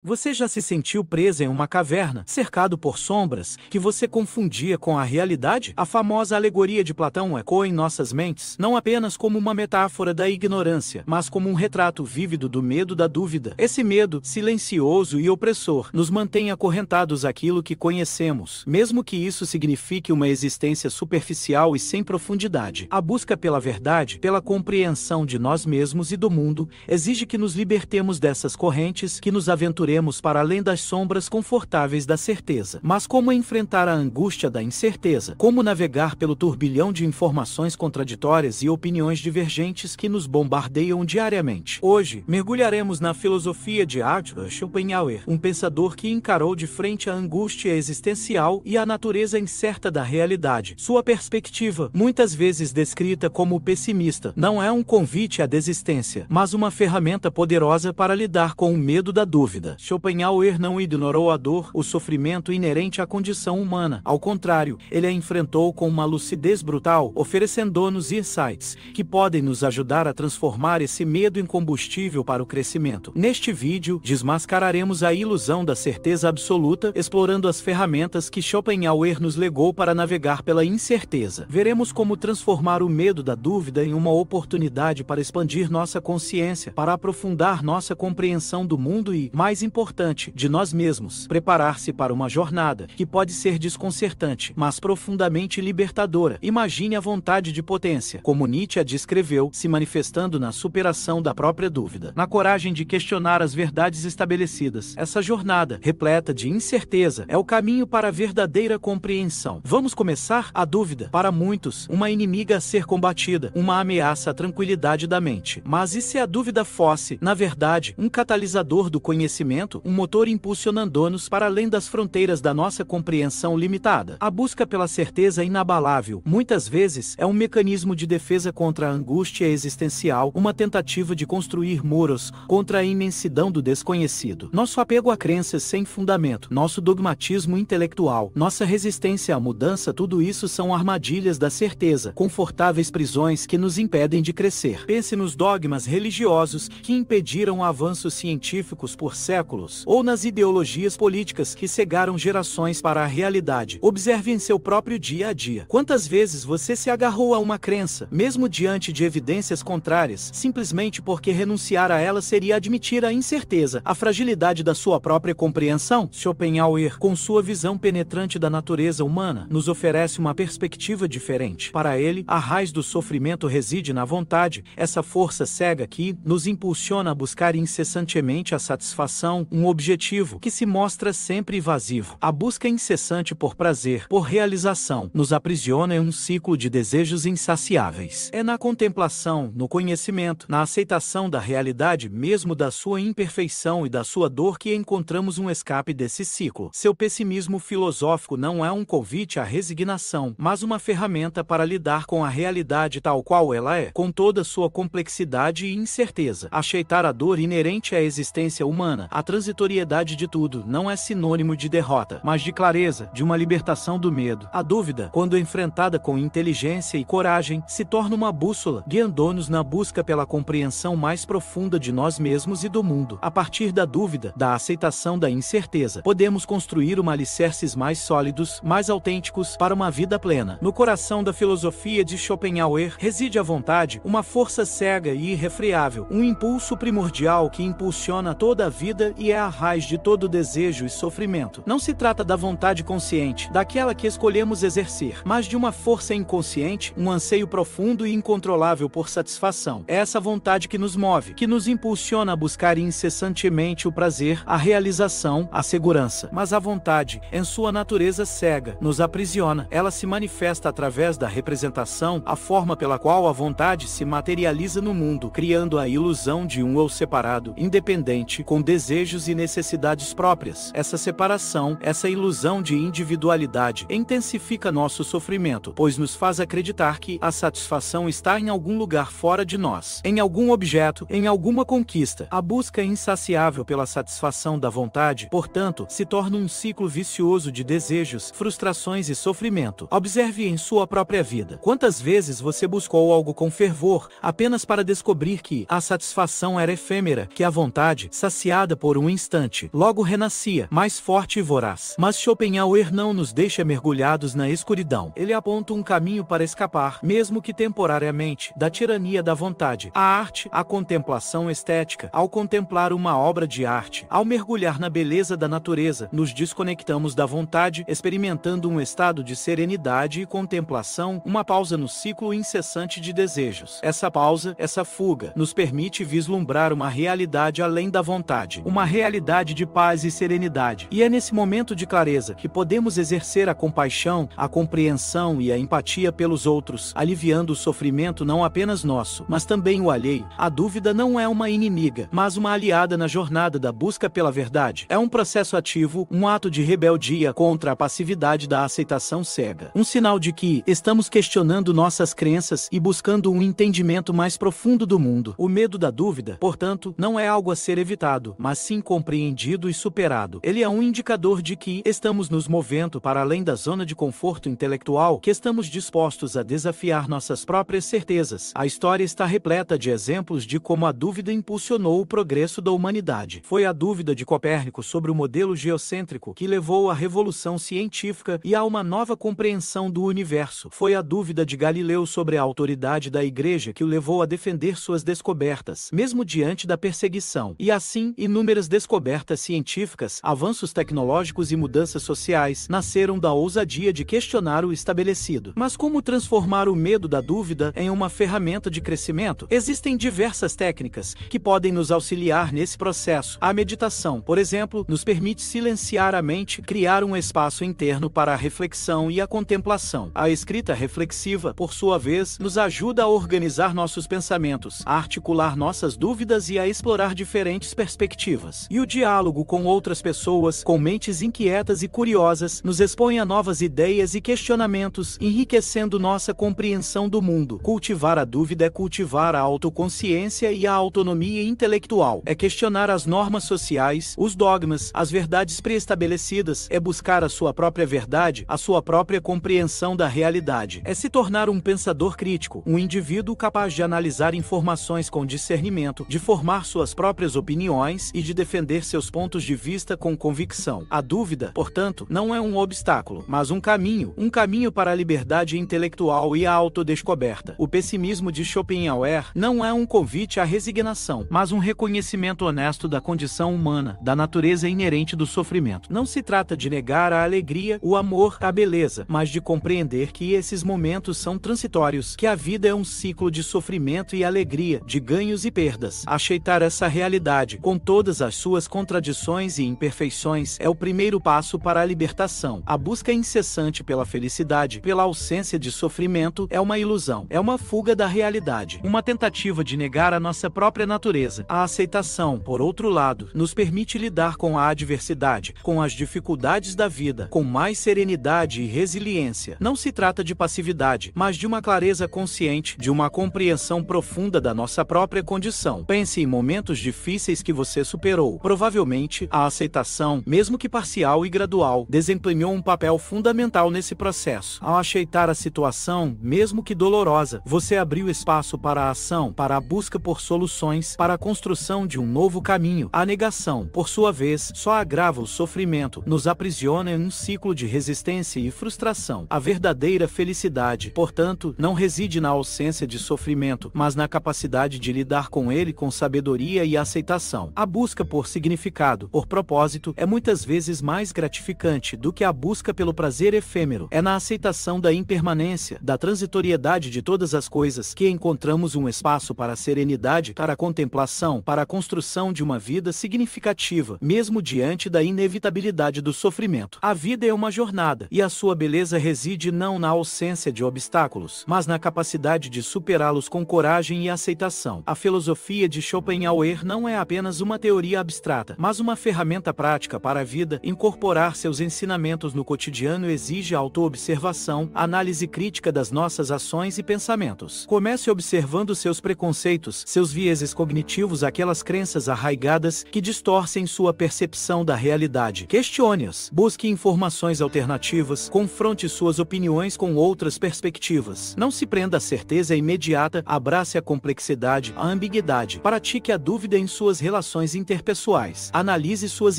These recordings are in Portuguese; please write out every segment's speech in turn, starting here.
Você já se sentiu preso em uma caverna, cercado por sombras, que você confundia com a realidade? A famosa alegoria de Platão ecoa em nossas mentes, não apenas como uma metáfora da ignorância, mas como um retrato vívido do medo da dúvida. Esse medo, silencioso e opressor, nos mantém acorrentados àquilo que conhecemos, mesmo que isso signifique uma existência superficial e sem profundidade. A busca pela verdade, pela compreensão de nós mesmos e do mundo, exige que nos libertemos dessas correntes, que nos aventuremos para além das sombras confortáveis da certeza. Mas como enfrentar a angústia da incerteza? Como navegar pelo turbilhão de informações contraditórias e opiniões divergentes que nos bombardeiam diariamente? Hoje, mergulharemos na filosofia de Arthur Schopenhauer, um pensador que encarou de frente a angústia existencial e a natureza incerta da realidade. Sua perspectiva, muitas vezes descrita como pessimista, não é um convite à desistência, mas uma ferramenta poderosa para lidar com o medo da dúvida. Schopenhauer não ignorou a dor, o sofrimento inerente à condição humana. Ao contrário, ele a enfrentou com uma lucidez brutal, oferecendo-nos insights que podem nos ajudar a transformar esse medo em combustível para o crescimento. Neste vídeo, desmascararemos a ilusão da certeza absoluta, explorando as ferramentas que Schopenhauer nos legou para navegar pela incerteza. Veremos como transformar o medo da dúvida em uma oportunidade para expandir nossa consciência, para aprofundar nossa compreensão do mundo e, mais importante, de nós mesmos. Preparar-se para uma jornada que pode ser desconcertante, mas profundamente libertadora. Imagine a vontade de potência, como Nietzsche a descreveu, se manifestando na superação da própria dúvida, na coragem de questionar as verdades estabelecidas. Essa jornada, repleta de incerteza, é o caminho para a verdadeira compreensão. Vamos começar? A dúvida, para muitos, uma inimiga a ser combatida, uma ameaça à tranquilidade da mente. Mas e se a dúvida fosse, na verdade, um catalisador do conhecimento, um motor impulsionando-nos para além das fronteiras da nossa compreensão limitada? A busca pela certeza inabalável, muitas vezes, é um mecanismo de defesa contra a angústia existencial, uma tentativa de construir muros contra a imensidão do desconhecido. Nosso apego a crenças sem fundamento, nosso dogmatismo intelectual, nossa resistência à mudança, tudo isso são armadilhas da certeza, confortáveis prisões que nos impedem de crescer. Pense nos dogmas religiosos que impediram avanços científicos por séculos, ou nas ideologias políticas que cegaram gerações para a realidade. Observe em seu próprio dia a dia. Quantas vezes você se agarrou a uma crença, mesmo diante de evidências contrárias, simplesmente porque renunciar a ela seria admitir a incerteza, a fragilidade da sua própria compreensão? Schopenhauer, com sua visão penetrante da natureza humana, nos oferece uma perspectiva diferente. Para ele, a raiz do sofrimento reside na vontade, essa força cega que nos impulsiona a buscar incessantemente a satisfação, um objetivo que se mostra sempre evasivo. A busca incessante por prazer, por realização, nos aprisiona em um ciclo de desejos insaciáveis. É na contemplação, no conhecimento, na aceitação da realidade, mesmo da sua imperfeição e da sua dor, que encontramos um escape desse ciclo. Seu pessimismo filosófico não é um convite à resignação, mas uma ferramenta para lidar com a realidade tal qual ela é, com toda sua complexidade e incerteza. Aceitar a dor inerente à existência humana, a transitoriedade de tudo, não é sinônimo de derrota, mas de clareza, de uma libertação do medo. A dúvida, quando enfrentada com inteligência e coragem, se torna uma bússola, guiando-nos na busca pela compreensão mais profunda de nós mesmos e do mundo. A partir da dúvida, da aceitação da incerteza, podemos construir alicerces mais sólidos, mais autênticos para uma vida plena. No coração da filosofia de Schopenhauer reside a vontade, uma força cega e irrefreável, um impulso primordial que impulsiona toda a vida e é a raiz de todo desejo e sofrimento. Não se trata da vontade consciente, daquela que escolhemos exercer, mas de uma força inconsciente, um anseio profundo e incontrolável por satisfação. É essa vontade que nos move, que nos impulsiona a buscar incessantemente o prazer, a realização, a segurança. Mas a vontade, em sua natureza cega, nos aprisiona. Ela se manifesta através da representação, a forma pela qual a vontade se materializa no mundo, criando a ilusão de um eu separado, independente, com desejos e necessidades próprias. Essa separação, essa ilusão de individualidade, intensifica nosso sofrimento, pois nos faz acreditar que a satisfação está em algum lugar fora de nós, em algum objeto, em alguma conquista. A busca insaciável pela satisfação da vontade, portanto, se torna um ciclo vicioso de desejos, frustrações e sofrimento. Observe em sua própria vida. Quantas vezes você buscou algo com fervor, apenas para descobrir que a satisfação era efêmera, que a vontade, saciada por por um instante, logo renascia, mais forte e voraz. Mas Schopenhauer não nos deixa mergulhados na escuridão. Ele aponta um caminho para escapar, mesmo que temporariamente, da tirania da vontade. A arte, a contemplação estética. Ao contemplar uma obra de arte, ao mergulhar na beleza da natureza, nos desconectamos da vontade, experimentando um estado de serenidade e contemplação, uma pausa no ciclo incessante de desejos. Essa pausa, essa fuga, nos permite vislumbrar uma realidade além da vontade, uma realidade de paz e serenidade. E é nesse momento de clareza que podemos exercer a compaixão, a compreensão e a empatia pelos outros, aliviando o sofrimento não apenas nosso, mas também o alheio. A dúvida não é uma inimiga, mas uma aliada na jornada da busca pela verdade. É um processo ativo, um ato de rebeldia contra a passividade da aceitação cega. Um sinal de que estamos questionando nossas crenças e buscando um entendimento mais profundo do mundo. O medo da dúvida, portanto, não é algo a ser evitado, mas sim compreendido e superado. Ele é um indicador de que estamos nos movendo para além da zona de conforto intelectual, que estamos dispostos a desafiar nossas próprias certezas. A história está repleta de exemplos de como a dúvida impulsionou o progresso da humanidade. Foi a dúvida de Copérnico sobre o modelo geocêntrico que levou à revolução científica e a uma nova compreensão do universo. Foi a dúvida de Galileu sobre a autoridade da Igreja que o levou a defender suas descobertas, mesmo diante da perseguição. E assim, inúmeras descobertas científicas, avanços tecnológicos e mudanças sociais nasceram da ousadia de questionar o estabelecido. Mas como transformar o medo da dúvida em uma ferramenta de crescimento? Existem diversas técnicas que podem nos auxiliar nesse processo. A meditação, por exemplo, nos permite silenciar a mente, criar um espaço interno para a reflexão e a contemplação. A escrita reflexiva, por sua vez, nos ajuda a organizar nossos pensamentos, a articular nossas dúvidas e a explorar diferentes perspectivas. E o diálogo com outras pessoas, com mentes inquietas e curiosas, nos expõe a novas ideias e questionamentos, enriquecendo nossa compreensão do mundo. Cultivar a dúvida é cultivar a autoconsciência e a autonomia intelectual. É questionar as normas sociais, os dogmas, as verdades pré-estabelecidas, é buscar a sua própria verdade, a sua própria compreensão da realidade. É se tornar um pensador crítico, um indivíduo capaz de analisar informações com discernimento, de formar suas próprias opiniões e de defender seus pontos de vista com convicção. A dúvida, portanto, não é um obstáculo, mas um caminho para a liberdade intelectual e a autodescoberta. O pessimismo de Schopenhauer não é um convite à resignação, mas um reconhecimento honesto da condição humana, da natureza inerente do sofrimento. Não se trata de negar a alegria, o amor, a beleza, mas de compreender que esses momentos são transitórios, que a vida é um ciclo de sofrimento e alegria, de ganhos e perdas. Aceitar essa realidade, com todas as suas contradições e imperfeições, é o primeiro passo para a libertação. A busca incessante pela felicidade, pela ausência de sofrimento, é uma ilusão, é uma fuga da realidade, uma tentativa de negar a nossa própria natureza. A aceitação, por outro lado, nos permite lidar com a adversidade, com as dificuldades da vida, com mais serenidade e resiliência. Não se trata de passividade, mas de uma clareza consciente, de uma compreensão profunda da nossa própria condição. Pense em momentos difíceis que você superou. Provavelmente, a aceitação, mesmo que parcial e gradual, desempenhou um papel fundamental nesse processo. Ao aceitar a situação, mesmo que dolorosa, você abriu espaço para a ação, para a busca por soluções, para a construção de um novo caminho. A negação, por sua vez, só agrava o sofrimento, nos aprisiona em um ciclo de resistência e frustração. A verdadeira felicidade, portanto, não reside na ausência de sofrimento, mas na capacidade de lidar com ele com sabedoria e aceitação. A busca por significado, por propósito, é muitas vezes mais gratificante do que a busca pelo prazer efêmero. É na aceitação da impermanência, da transitoriedade de todas as coisas, que encontramos um espaço para a serenidade, para a contemplação, para a construção de uma vida significativa, mesmo diante da inevitabilidade do sofrimento. A vida é uma jornada, e a sua beleza reside não na ausência de obstáculos, mas na capacidade de superá-los com coragem e aceitação. A filosofia de Schopenhauer não é apenas uma teoria abstrata, mas uma ferramenta prática para a vida. Incorporar seus ensinamentos no cotidiano exige autoobservação, análise crítica das nossas ações e pensamentos. Comece observando seus preconceitos, seus vieses cognitivos, aquelas crenças arraigadas que distorcem sua percepção da realidade. Questione-as, busque informações alternativas, confronte suas opiniões com outras perspectivas. Não se prenda à certeza imediata, abrace a complexidade, a ambiguidade. Pratique a dúvida em suas relações interpessoais. interpessoais. Analise suas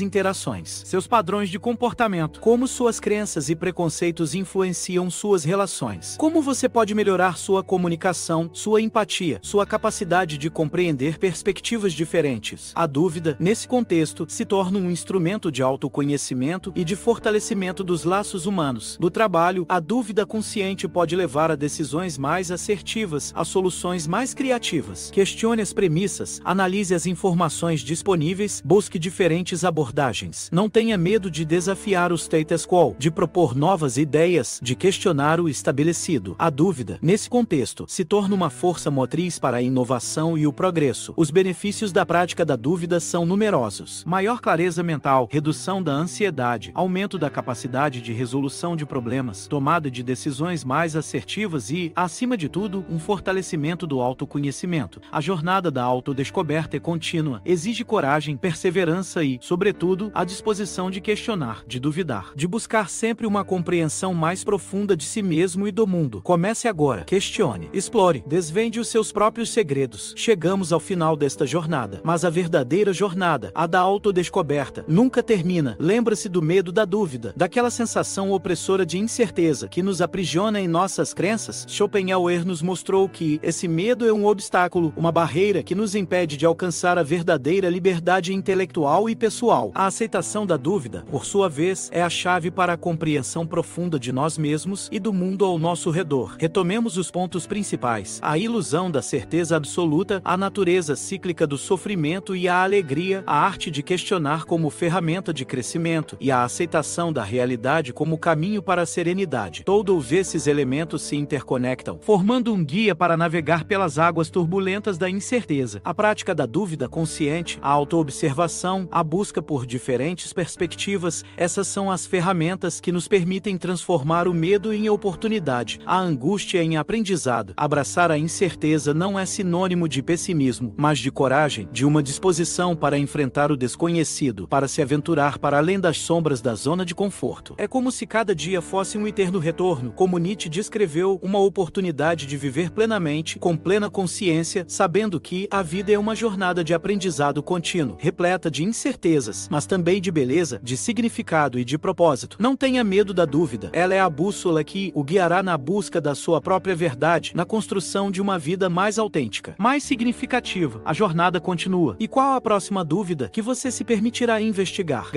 interações, seus padrões de comportamento, como suas crenças e preconceitos influenciam suas relações. Como você pode melhorar sua comunicação, sua empatia, sua capacidade de compreender perspectivas diferentes. A dúvida, nesse contexto, se torna um instrumento de autoconhecimento e de fortalecimento dos laços humanos. No trabalho, a dúvida consciente pode levar a decisões mais assertivas, a soluções mais criativas. Questione as premissas, analise as informações disponíveis, busque diferentes abordagens. Não tenha medo de desafiar o status quo, de propor novas ideias, de questionar o estabelecido. A dúvida, nesse contexto, se torna uma força motriz para a inovação e o progresso. Os benefícios da prática da dúvida são numerosos: maior clareza mental, redução da ansiedade, aumento da capacidade de resolução de problemas, tomada de decisões mais assertivas e, acima de tudo, um fortalecimento do autoconhecimento. A jornada da autodescoberta é contínua, exige coragem, perseverança e, sobretudo, a disposição de questionar, de duvidar, de buscar sempre uma compreensão mais profunda de si mesmo e do mundo. Comece agora, questione, explore, desvende os seus próprios segredos. Chegamos ao final desta jornada, mas a verdadeira jornada, a da autodescoberta, nunca termina. Lembra-se do medo da dúvida, daquela sensação opressora de incerteza que nos aprisiona em nossas crenças? Schopenhauer nos mostrou que esse medo é um obstáculo, uma barreira que nos impede de alcançar a verdadeira liberdade intelectual e pessoal. A aceitação da dúvida, por sua vez, é a chave para a compreensão profunda de nós mesmos e do mundo ao nosso redor. Retomemos os pontos principais: a ilusão da certeza absoluta, a natureza cíclica do sofrimento e a alegria, a arte de questionar como ferramenta de crescimento e a aceitação da realidade como caminho para a serenidade. Todos esses elementos se interconectam, formando um guia para navegar pelas águas turbulentas da incerteza. A prática da dúvida consciente, a autoobservação, a busca por diferentes perspectivas, essas são as ferramentas que nos permitem transformar o medo em oportunidade, a angústia em aprendizado. Abraçar a incerteza não é sinônimo de pessimismo, mas de coragem, de uma disposição para enfrentar o desconhecido, para se aventurar para além das sombras da zona de conforto. É como se cada dia fosse um eterno retorno, como Nietzsche descreveu, uma oportunidade de viver plenamente, com plena consciência, sabendo que a vida é uma jornada de aprendizado contínuo, repleta de incertezas, mas também de beleza, de significado e de propósito. Não tenha medo da dúvida, ela é a bússola que o guiará na busca da sua própria verdade, na construção de uma vida mais autêntica, mais significativa. A jornada continua. E qual a próxima dúvida que você se permitirá investigar?